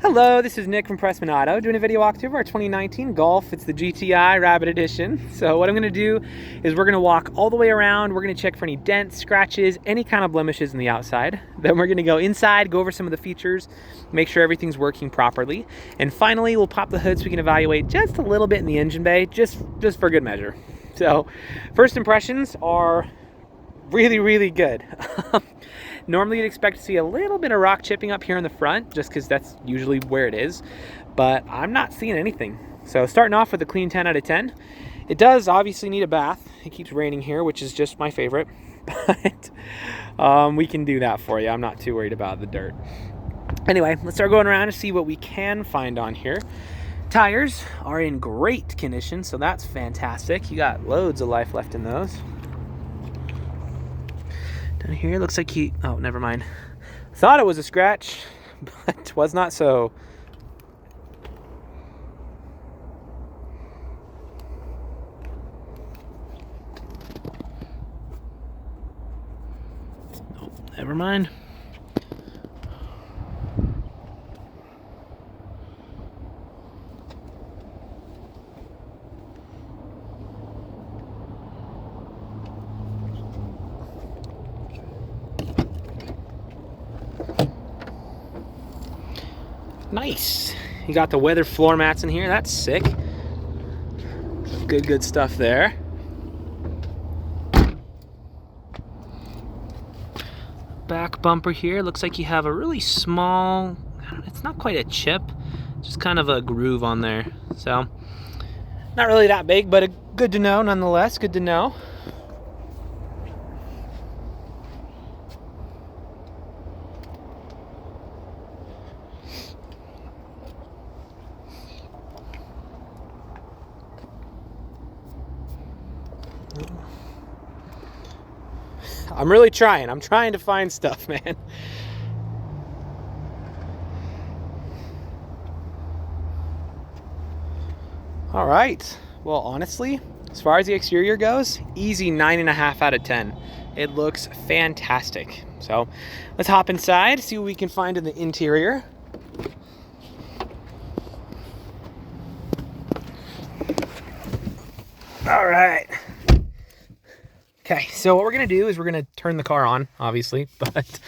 Hello, this is Nick from Prestman Auto doing a video walkthrough of our 2019 Golf. It's the GTI Rabbit Edition. So what I'm going to do is we're going to walk all the way around. We're going to check for any dents, scratches, any kind of blemishes in the outside. Then we're going to go inside, go over some of the features, make sure everything's working properly. And finally, we'll pop the hood so we can evaluate just a little bit in the engine bay, just for good measure. So first impressions are really good. Normally you'd expect to see a little bit of rock chipping up here in the front, just because that's usually where it is, but I'm not seeing anything. So starting off with a clean 10 out of 10. It does obviously need a bath. It keeps raining here, which is just my favorite, but we can do that for you. I'm not too worried about the dirt. Anyway, let's start going around and see what we can find on here. Tires are in great condition, so that's fantastic. You got loads of life left in those. Down here looks like oh, never mind. Thought it was a scratch, but was not so. Nope, never mind. Nice. You got the weather floor mats in here. That's sick. Good stuff there. Back bumper here. Looks like you have a really small, it's not quite a chip, just kind of a groove on there. So, not really that big, but good to know nonetheless. Good to know. I'm really trying. I'm trying to find stuff, man. All right. Well, honestly, as far as the exterior goes, easy 9.5 out of 10. It looks fantastic. So let's hop inside, see what we can find in the interior. All right. Okay, so what we're gonna do is we're gonna turn the car on, obviously, but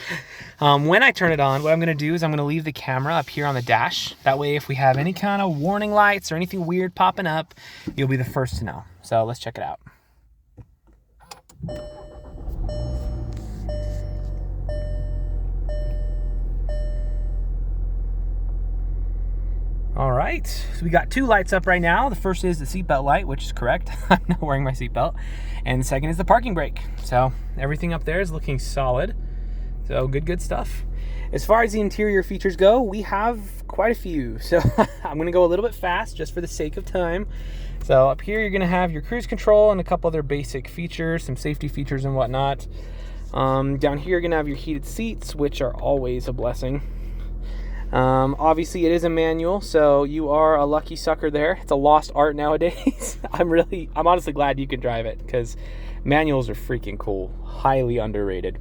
when I turn it on, what I'm gonna do is I'm gonna leave the camera up here on the dash. That way, if we have any kind of warning lights or anything weird popping up, you'll be the first to know. So let's check it out. All right, so we got two lights up right now. The first is the seatbelt light, which is correct. I'm not wearing my seatbelt. And the second is the parking brake. So everything up there is looking solid. So good stuff. As far as the interior features go, we have quite a few. So I'm gonna go a little bit fast just for the sake of time. So up here, you're gonna have your cruise control and a couple other basic features, some safety features and whatnot. Down here, you're gonna have your heated seats, which are always a blessing. Obviously it is a manual, so you are a lucky sucker there. It's a lost art nowadays. I'm honestly glad you can drive it, because manuals are freaking cool. Highly underrated.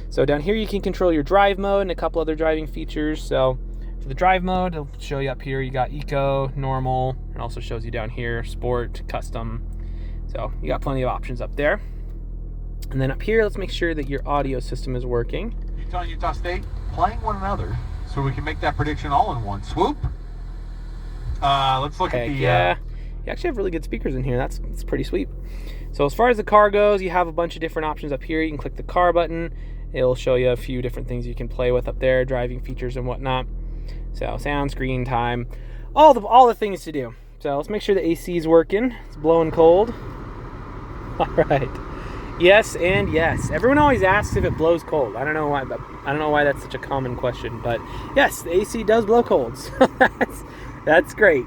So down here you can control your drive mode and a couple other driving features. So for the drive mode, it'll show you up here, you got eco, normal, and also shows you down here sport, custom. So you got plenty of options up there. And then up here, let's make sure that your audio system is working. Utah and Utah State playing one another, so we can make that prediction all in one swoop. Let's look at the... Yeah, you actually have really good speakers in here. That's pretty sweet. So as far as the car goes, you have a bunch of different options up here. You can click the car button. It'll show you a few different things you can play with up there, driving features and whatnot. So sound, screen time, all the things to do. So let's make sure the AC is working. It's blowing cold. All right. Yes and yes. Everyone always asks if it blows cold. I don't know why that's such a common question, but yes, the AC does blow cold. So that's great.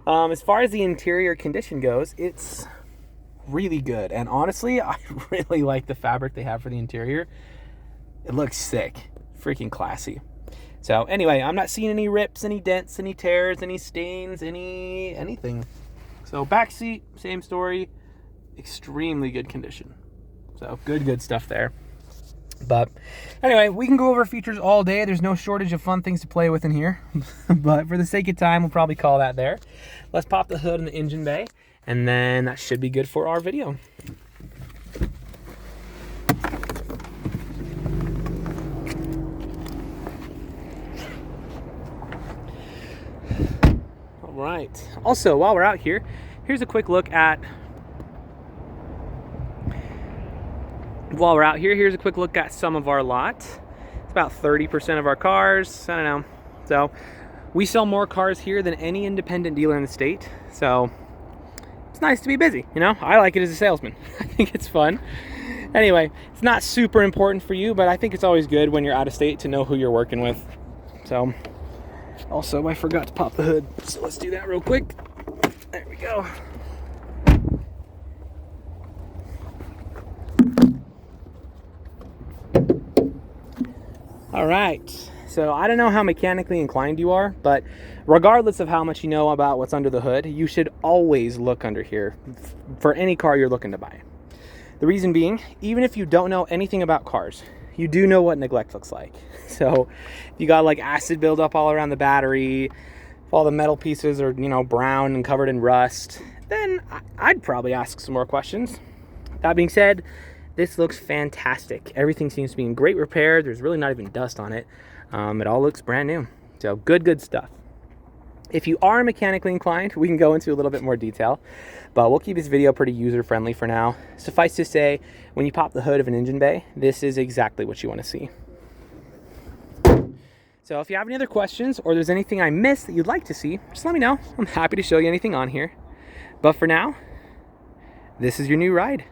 As far as the interior condition goes, it's really good. And honestly, I really like the fabric they have for the interior. It looks sick. Freaking classy. So anyway, I'm not seeing any rips, any dents, any tears, any stains, anything. So back seat, same story. Extremely good condition. So good stuff there. But anyway, we can go over features all day. There's no shortage of fun things to play with in here. But for the sake of time, we'll probably call that there. Let's pop the hood in the engine bay, and then that should be good for our video. All right. Also, while we're out here, here's a quick look at some of our lot. It's about 30% of our cars. I don't know. So we sell more cars here than any independent dealer in the state. So it's nice to be busy, you know? I like it as a salesman. I think it's fun. Anyway, it's not super important for you, but I think it's always good when you're out of state to know who you're working with. So also, I forgot to pop the hood, so let's do that real quick. There we go. All right, so I don't know how mechanically inclined you are, but regardless of how much you know about what's under the hood, you should always look under here for any car you're looking to buy. The reason being, even if you don't know anything about cars, you do know what neglect looks like. So if you got like acid buildup all around the battery, if all the metal pieces are, you know, brown and covered in rust, then I'd probably ask some more questions. That being said, this looks fantastic. Everything seems to be in great repair. There's really not even dust on it. It all looks brand new. So good stuff. If you are mechanically inclined, we can go into a little bit more detail, but we'll keep this video pretty user-friendly for now. Suffice to say, when you pop the hood of an engine bay, this is exactly what you want to see. So if you have any other questions or there's anything I missed that you'd like to see, just let me know. I'm happy to show you anything on here. But for now, this is your new ride.